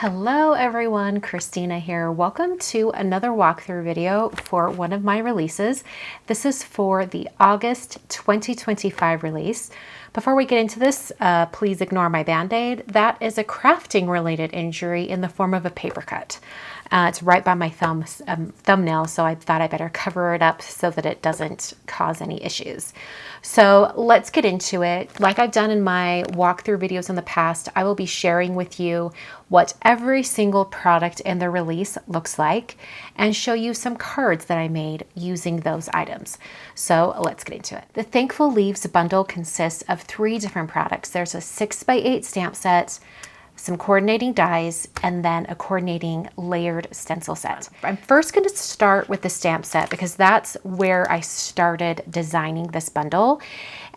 Hello everyone, Kristina here. Welcome to another walkthrough video for one of my releases. This is for the August 2025 release. Before we get into this, please ignore my band-aid. That is a crafting related injury in the form of a paper cut. It's right by my thumbnail, so I thought I better cover it up so that it doesn't cause any issues. So let's get into it. Like I've done in my walkthrough videos in the past, I will be sharing with you what every single product in the release looks like and show you some cards that I made using those items. So let's get into it. The Thankful Leaves bundle consists of 3 different products. There's a 6x8 stamp set, some coordinating dies, and then a coordinating layered stencil set. I'm first going to start with the stamp set because that's where I started designing this bundle.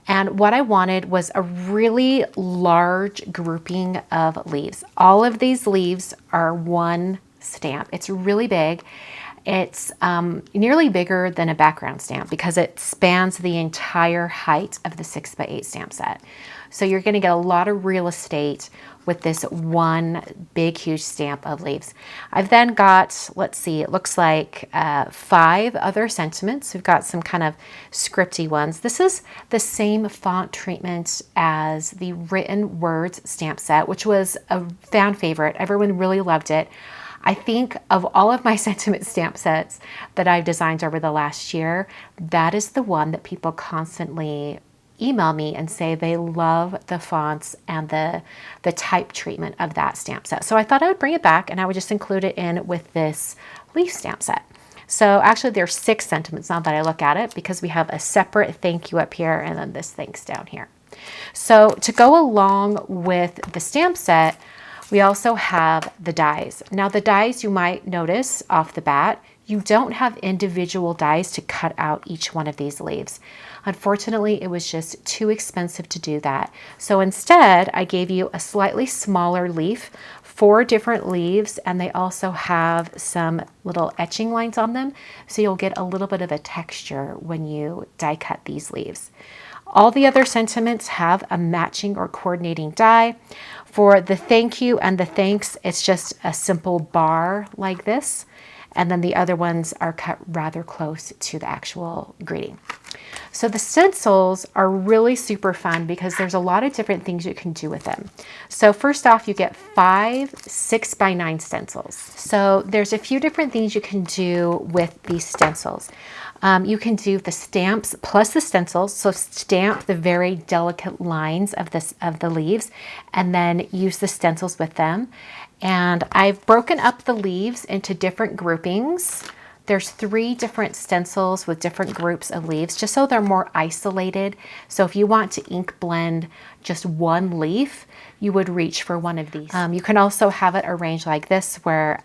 And what I wanted was a really large grouping of leaves. All of these leaves are one stamp. It's really big. It's nearly bigger than a background stamp because it spans the entire height of the 6x8 stamp set. So you're going to get a lot of real estate with this one big, huge stamp of leaves. I've then got, let's see, it looks like 5 other sentiments. We've got some kind of scripty ones. This is the same font treatment as the Written Words stamp set, which was a fan favorite. Everyone really loved it. I think of all of my sentiment stamp sets that I've designed over the last year, that is the one that people constantly email me and say they love the fonts and the type treatment of that stamp set. So I thought I would bring it back and I would just include it in with this leaf stamp set. So actually there's 6 sentiments now that I look at it because we have a separate thank you up here and then this thanks down here. So to go along with the stamp set, we also have the dies. Now the dies, you might notice off the bat, you don't have individual dies to cut out each one of these leaves. Unfortunately, it was just too expensive to do that. So instead, I gave you a slightly smaller leaf, 4 different leaves, and they also have some little etching lines on them. So you'll get a little bit of a texture when you die cut these leaves. All the other sentiments have a matching or coordinating die. For the thank you and the thanks, it's just a simple bar like this. And then the other ones are cut rather close to the actual greeting. So the stencils are really super fun because there's a lot of different things you can do with them. So first off, you get 5 6x9 stencils. So there's a few different things you can do with these stencils. You can do the stamps plus the stencils. So stamp the very delicate lines of the leaves and then use the stencils with them. And I've broken up the leaves into different groupings. There's 3 different stencils with different groups of leaves, just so they're more isolated. So if you want to ink blend just one leaf, you would reach for one of these. You can also have it arranged like this, where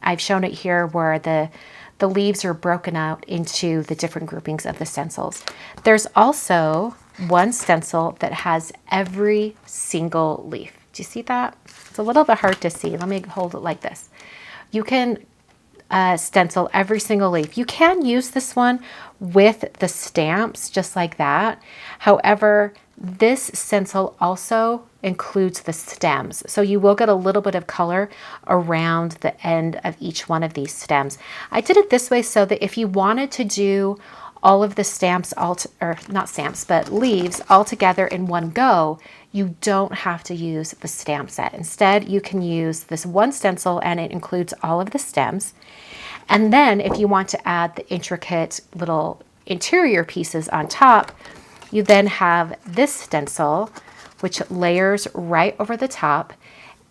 I've shown it here where the leaves are broken out into the different groupings of the stencils. There's also one stencil that has every single leaf. Do you see that? It's a little bit hard to see. Let me hold it like this. You can stencil every single leaf. You can use this one with the stamps just like that. However, this stencil also includes the stems. So you will get a little bit of color around the end of each one of these stems. I did it this way so that if you wanted to do all of the stamps, or not stamps, but leaves all together in one go, you don't have to use the stamp set. Instead, you can use this one stencil and it includes all of the stems. And then if you want to add the intricate little interior pieces on top, you then have this stencil, which layers right over the top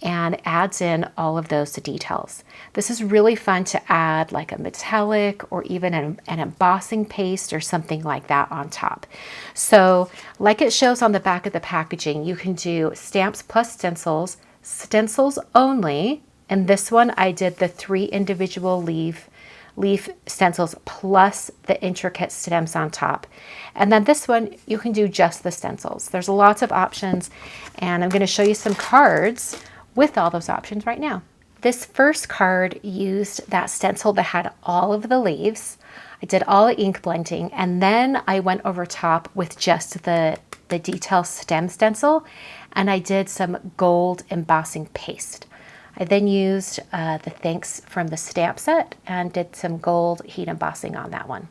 and adds in all of those details. This is really fun to add like a metallic or even an embossing paste or something like that on top. So like it shows on the back of the packaging, you can do stamps plus stencils, stencils only. And this one I did the 3 individual leaf stencils plus the intricate stems on top. And then this one, you can do just the stencils. There's lots of options, and I'm going to show you some cards with all those options right now. This first card used that stencil that had all of the leaves. I did all the ink blending, and then I went over top with just the detail stem stencil, and I did some gold embossing paste. I then used the Thanks from the stamp set and did some gold heat embossing on that one.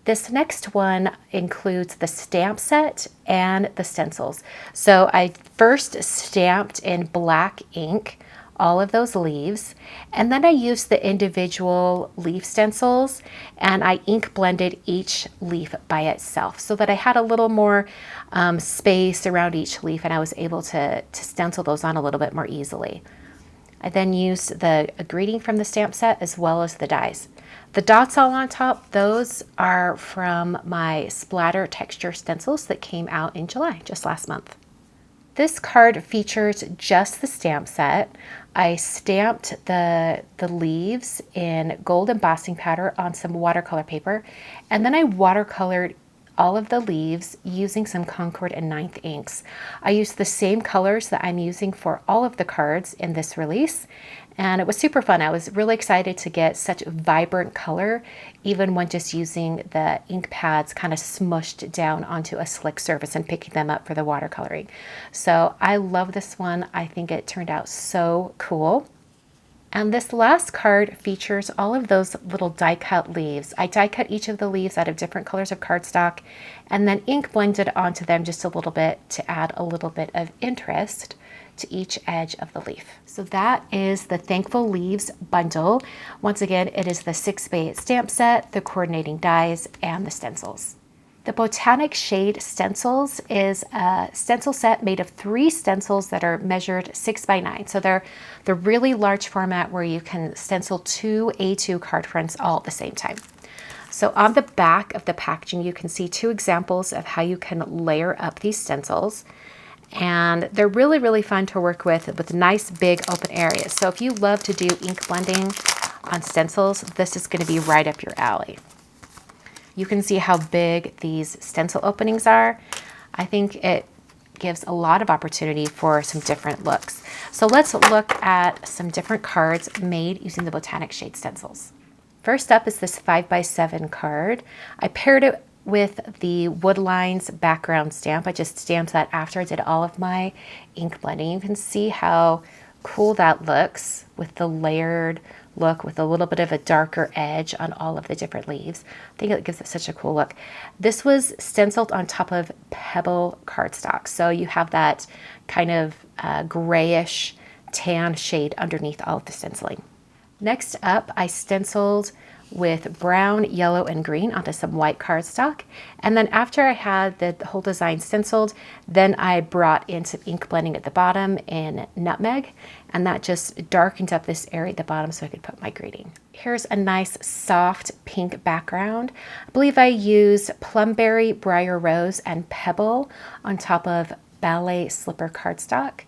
This next one includes the stamp set and the stencils. So I first stamped in black ink all of those leaves, and then I used the individual leaf stencils and I ink blended each leaf by itself so that I had a little more space around each leaf and I was able to stencil those on a little bit more easily. I then used the greeting from the stamp set as well as the dies. The dots all on top, those are from my splatter texture stencils that came out in July, just last month. This card features just the stamp set. I stamped the leaves in gold embossing powder on some watercolor paper, and then I watercolored all of the leaves using some Concord and 9th inks. I used the same colors that I'm using for all of the cards in this release, and it was super fun. I was really excited to get such vibrant color, even when just using the ink pads kind of smushed down onto a slick surface and picking them up for the watercoloring. So I love this one. I think it turned out so cool. And this last card features all of those little die cut leaves. I die cut each of the leaves out of different colors of cardstock and then ink blended onto them just a little bit to add a little bit of interest to each edge of the leaf. So that is the Thankful Leaves bundle. Once again, it is the 6x8 stamp set, the coordinating dies, and the stencils. The Botanic Shade Stencils is a stencil set made of 3 stencils that are measured 6x9. So they're the really large format where you can stencil 2 A2 card fronts all at the same time. So on the back of the packaging, you can see 2 examples of how you can layer up these stencils. And they're really, really fun to work with nice big open areas. So if you love to do ink blending on stencils, this is going to be right up your alley. You can see how big these stencil openings are. I think it gives a lot of opportunity for some different looks. So let's look at some different cards made using the Botanic Shade stencils. First up is this 5x7 card. I paired it with the Woodlines background stamp. I just stamped that after I did all of my ink blending. You can see how cool that looks with the layered look with a little bit of a darker edge on all of the different leaves. I think it gives it such a cool look. This was stenciled on top of pebble cardstock. So you have that kind of grayish tan shade underneath all of the stenciling. Next up, I stenciled with brown, yellow, and green onto some white cardstock. And then after I had the whole design stenciled, then I brought in some ink blending at the bottom in nutmeg, and that just darkened up this area at the bottom so I could put my greeting. Here's a nice soft pink background. I believe I used Plumberry, Briar Rose, and Pebble on top of ballet slipper cardstock.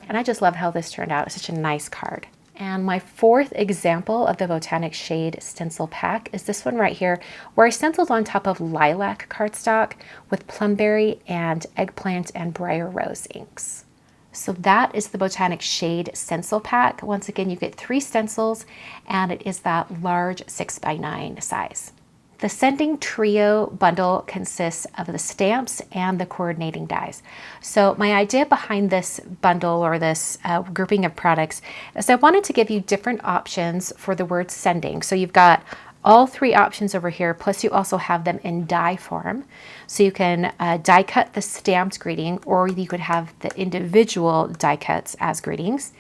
And I just love how this turned out. It's such a nice card. And my 4th example of the Botanic Shade stencil pack is this one right here, where I stenciled on top of lilac cardstock with Plumberry and Eggplant and Briar Rose inks. So that is the Botanic Shade stencil pack. Once again, you get 3 stencils, and it is that large 6x9 size. The Sending Trio bundle consists of the stamps and the coordinating dies. So my idea behind this bundle or this grouping of products is I wanted to give you different options for the word sending. So you've got all 3 options over here, plus you also have them in die form. So you can die cut the stamped greeting, or you could have the individual die cuts as greetings.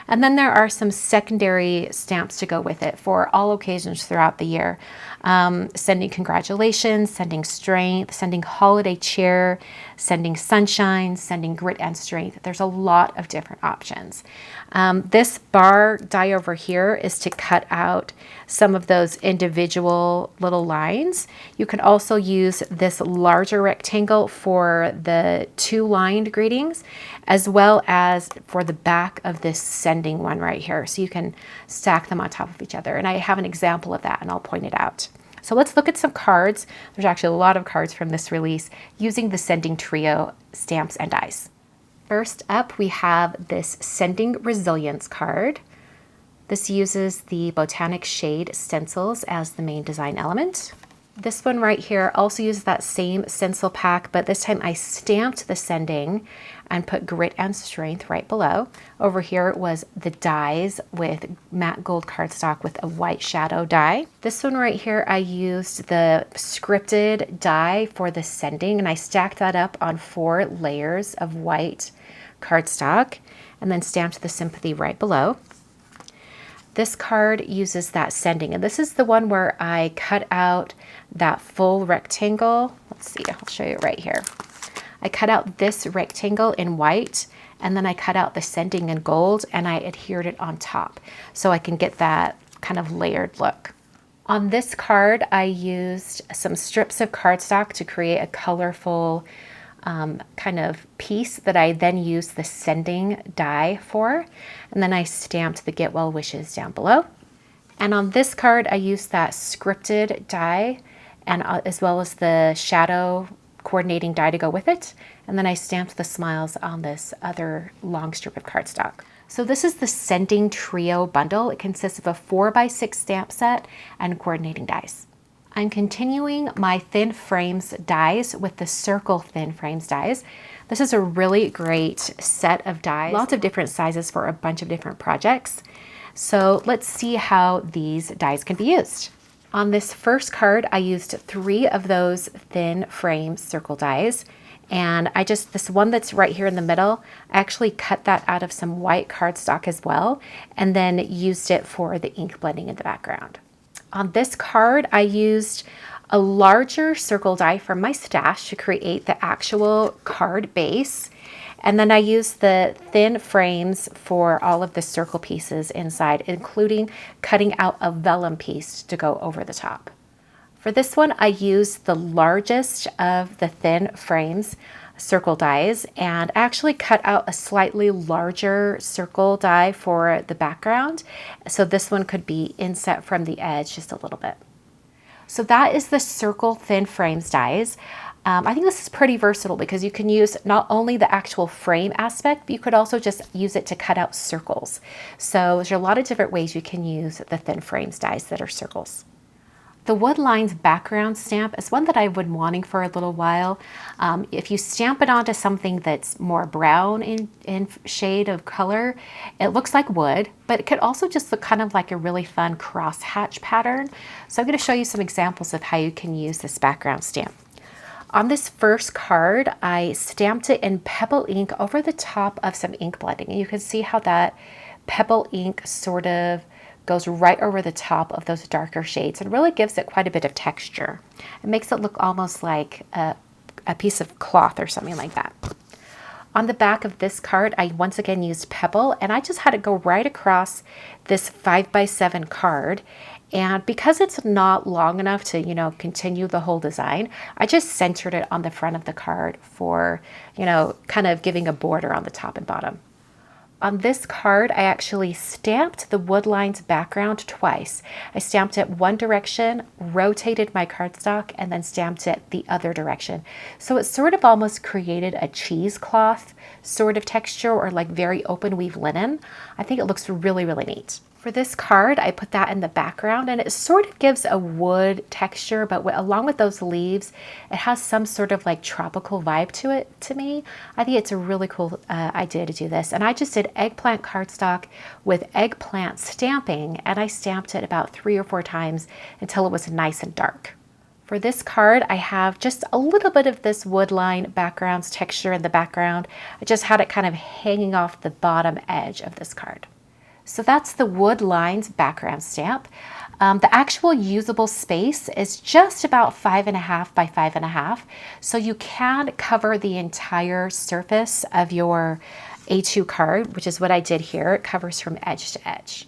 And then there are some secondary stamps to go with it for all occasions throughout the year. Sending congratulations, sending strength, sending holiday cheer, sending sunshine, sending grit and strength. There's a lot of different options. This bar die over here is to cut out some of those individual little lines. You can also use this larger rectangle for the 2 lined greetings, as well as for the back of this sending one right here. So you can stack them on top of each other. And I have an example of that, and I'll point it out. So let's look at some cards. There's actually a lot of cards from this release using the Sending Trio stamps and dies. First up, we have this Sending Resilience card. This uses the Botanic Shade stencils as the main design element. This one right here also uses that same stencil pack, but this time I stamped the sending and put grit and strength right below. Over here was the dies with matte gold cardstock with a white shadow die. This one right here, I used the scripted die for the sending, and I stacked that up on 4 layers of white cardstock and then stamped the sympathy right below. This card uses that sending, and this is the one where I cut out that full rectangle. Let's see, I'll show you right here. I cut out this rectangle in white, and then I cut out the sending in gold, and I adhered it on top so I can get that kind of layered look. On this card, I used some strips of cardstock to create a colorful kind of piece that I then used the sending die for, and then I stamped the get well wishes down below. And on this card, I used that scripted die and as well as the shadow coordinating die to go with it, and then I stamped the smiles on this other long strip of cardstock. So this is the Sending Trio bundle. It consists of a 4x6 stamp set and coordinating dies. I'm continuing my thin frames dies with the circle thin frames dies. This is a really great set of dies, lots of different sizes for a bunch of different projects. So let's see how these dies can be used. On this first card, I used 3 of those thin frame circle dies. And this one that's right here in the middle, I actually cut that out of some white cardstock as well, and then used it for the ink blending in the background. On this card, I used a larger circle die from my stash to create the actual card base. And then I used the thin frames for all of the circle pieces inside, including cutting out a vellum piece to go over the top. For this one, I used the largest of the thin frames circle dies, and I actually cut out a slightly larger circle die for the background, so this one could be inset from the edge just a little bit. So that is the circle thin frames dies. I think this is pretty versatile because you can use not only the actual frame aspect, but you could also just use it to cut out circles. So there's a lot of different ways you can use the thin frames dies that are circles. The Wood Lines background stamp is one that I've been wanting for a little while. If you stamp it onto something that's more brown in shade of color, it looks like wood, but it could also just look kind of like a really fun crosshatch pattern. So I'm going to show you some examples of how you can use this background stamp. On this first card, I stamped it in pebble ink over the top of some ink blending. And you can see how that pebble ink sort of goes right over the top of those darker shades and really gives it quite a bit of texture. It makes it look almost like a piece of cloth or something like that. On the back of this card, I once again used pebble, and I just had it go right across this 5x7 card. And because it's not long enough to, continue the whole design, I just centered it on the front of the card for, kind of giving a border on the top and bottom. On this card, I actually stamped the Wood Lines background twice. I stamped it one direction, rotated my cardstock, and then stamped it the other direction. So it sort of almost created a cheesecloth sort of texture, or like very open weave linen. I think it looks really, really neat. For this card, I put that in the background, and it sort of gives a wood texture, but along with those leaves, it has some sort of like tropical vibe to it to me. I think it's a really cool idea to do this. And I just did eggplant cardstock with eggplant stamping, and I stamped it about 3 or 4 times until it was nice and dark. For this card, I have just a little bit of this woodline background's texture in the background. I just had it kind of hanging off the bottom edge of this card. So that's the Wood Lines background stamp. The actual usable space is just about 5.5 by 5.5. So you can cover the entire surface of your A2 card, which is what I did here. It covers from edge to edge.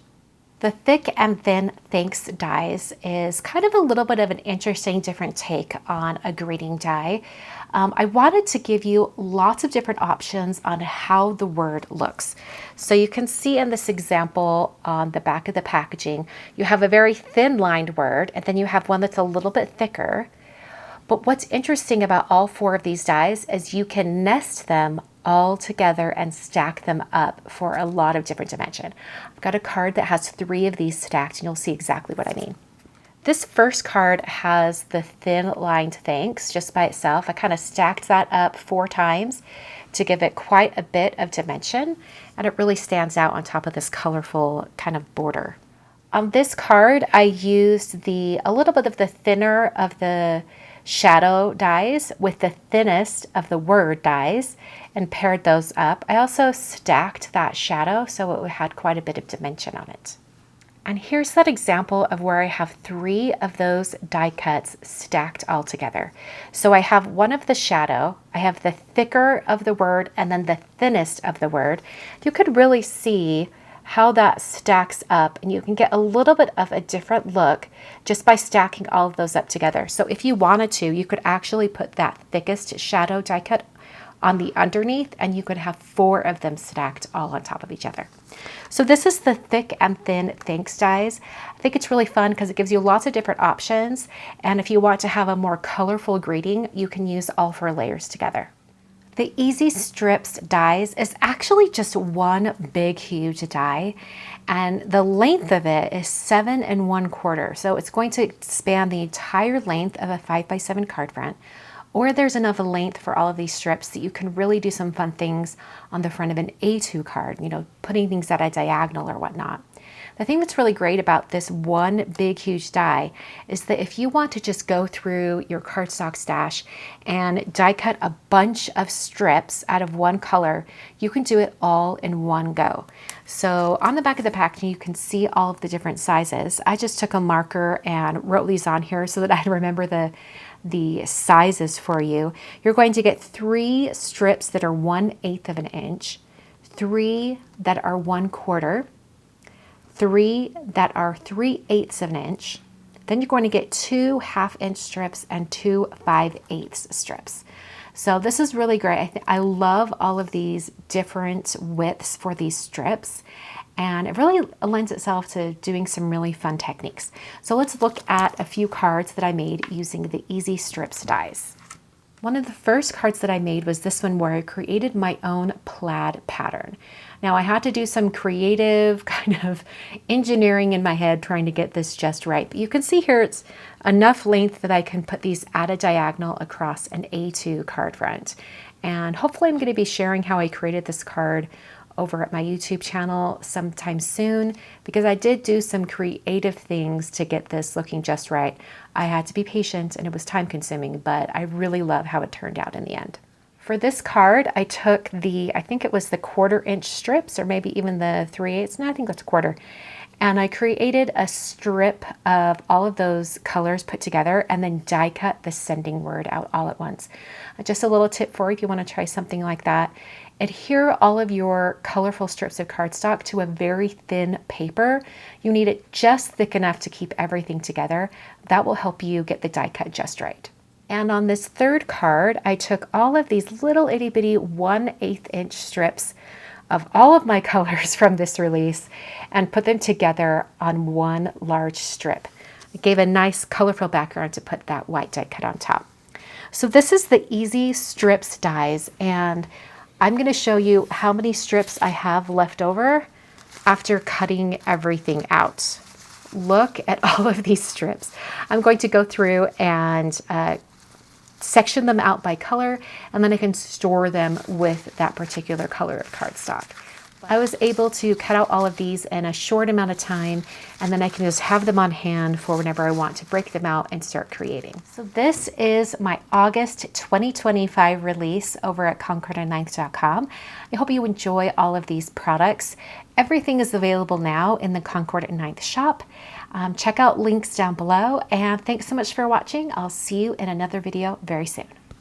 The Thick and Thin Thanks dies is kind of a little bit of an interesting different take on a greeting die. I wanted to give you lots of different options on how the word looks. So you can see in this example on the back of the packaging, you have a very thin lined word, and then you have one that's a little bit thicker. But what's interesting about all 4 of these dies is you can nest them all together and stack them up for a lot of different dimension. I've got a card that has 3 of these stacked, and you'll see exactly what I mean. This first card has the thin lined thanks just by itself. I kind of stacked that up 4 times to give it quite a bit of dimension, and it really stands out on top of this colorful kind of border. On this card, I used a little bit of the thinner of the shadow dies with the thinnest of the word dies and paired those up. I also stacked that shadow so it had quite a bit of dimension on it. And here's that example of where I have 3 of those die cuts stacked all together. So I have one of the shadow, I have the thicker of the word, and then the thinnest of the word. You could really see how that stacks up, and you can get a little bit of a different look just by stacking all of those up together. So if you wanted to, you could actually put that thickest shadow die cut on the underneath, and you could have 4 of them stacked all on top of each other. So this is the thick and thin thanks dies. I think it's really fun because it gives you lots of different options, and if you want to have a more colorful greeting, you can use all 4 layers together. The Easy Strips dies is actually just one big huge die, and the length of it is 7 1/4. So it's going to span the entire length of a 5x7 card front, or there's enough length for all of these strips that you can really do some fun things on the front of an A2 card, you know, putting things at a diagonal or whatnot. The thing that's really great about this one big huge die is that if you want to just go through your cardstock stash and die cut a bunch of strips out of one color, you can do it all in one go. So on the back of the packaging, you can see all of the different sizes. I just took a marker and wrote these on here so that I remember the sizes for you. You're going to get 3 strips that are 1/8 of an inch, 3 that are 1/4, 3 that are 3/8 of an inch. Then you're going to get 2 1/2-inch strips and 2 5/8 strips. So this is really great. I love all of these different widths for these strips, and it really lends itself to doing some really fun techniques. So let's look at a few cards that I made using the Easy Strips dies. One of the first cards that I made was this one where I created my own plaid pattern. Now I had to do some creative kind of engineering in my head trying to get this just right. But you can see here it's enough length that I can put these at a diagonal across an A2 card front. And hopefully I'm going to be sharing how I created this card over at my YouTube channel sometime soon, because I did do some creative things to get this looking just right. I had to be patient and it was time consuming, but I really love how it turned out in the end. For this card, I took I think it was the 1/4-inch strips, or maybe even the 3/8, no, I think that's a 1/4. And I created a strip of all of those colors put together and then die cut the sending word out all at once. Just a little tip for you if you want to try something like that. Adhere all of your colorful strips of cardstock to a very thin paper. You need it just thick enough to keep everything together. That will help you get the die cut just right. And on this third card, I took all of these little itty bitty 1/8-inch strips of all of my colors from this release and put them together on one large strip. It gave a nice colorful background to put that white die cut on top. So this is the Easy Strips dies, and I'm going to show you how many strips I have left over after cutting everything out. Look at all of these strips. I'm going to go through and section them out by color, and then I can store them with that particular color of cardstock. I was able to cut out all of these in a short amount of time, and then I can just have them on hand for whenever I want to break them out and start creating. So this is my August 2025 release over at concord9th.com. I hope you enjoy all of these products. Everything is available now in the Concord 9th shop. Check out links down below, and thanks so much for watching. I'll see you in another video very soon.